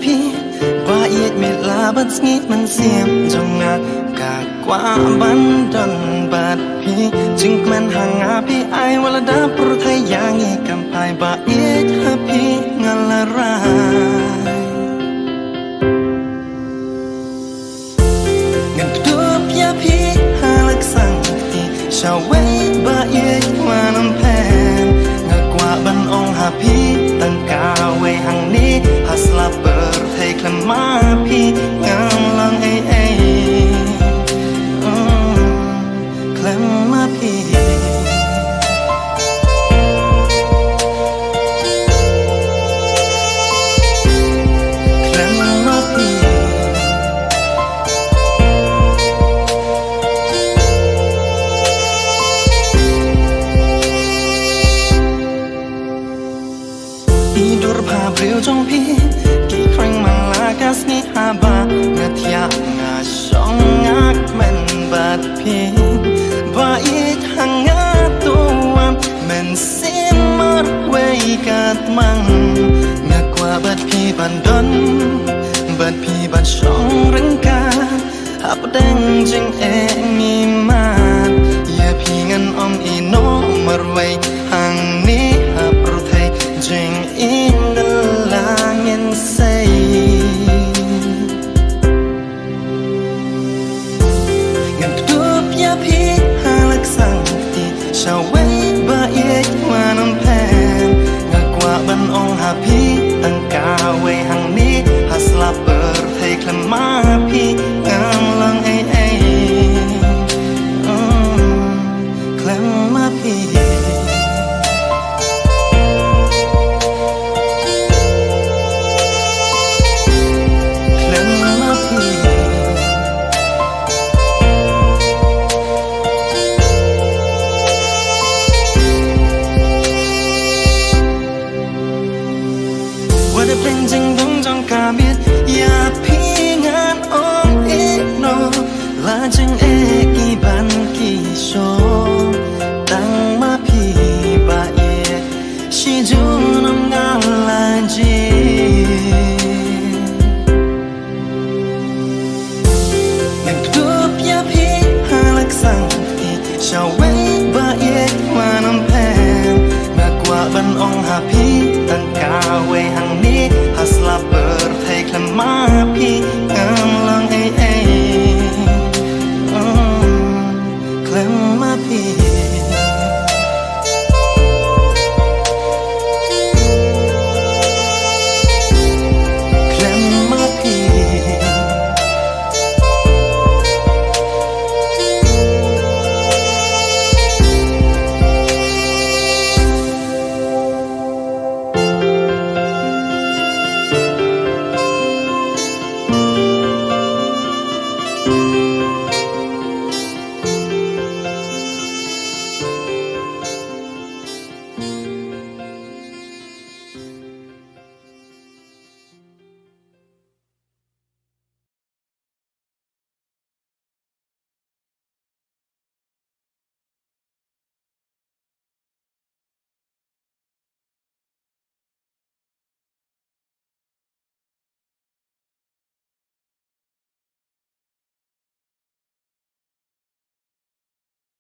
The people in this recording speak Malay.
phi và ít mệt là bất nghĩ mình xiêm trong ngạc cả qua bắn đòn bạt phiจึงมันห่างอาพี่ไอวลาดาปรุไทยอย่างเงียกำพายว่าítหาพี่งานละรายเงินดูพี่พี่หาลักสังตีชาวเวบ่ítว่าน้ำแพงเงากว่าบันองหาพี่ตั้งกาไว้ห่างนี้ฮัสลาเปิดไทยคลำมาพี่งามลังไอคลำมาพี่Tidur pabril trong pi kỳ khanh mang lá gas ni haba ngạt ya ngà song ngạc men bát pi và ít hàng ngã tuam men sim mar quay cát mang ngạc qua bát pi ban don bát pi ban song răng ca hấp đen jing e mi mat ya pi ngan om ino mar quay hàng ni hấp ru thay jing in the langin say ngàn cướp ya pi halak sang ti shall wait ba ít qua năm pen ngà qua ban ong ha pi tăng ca way hang ni hasla per thay klam ma pi ngang lang ai klam ma pi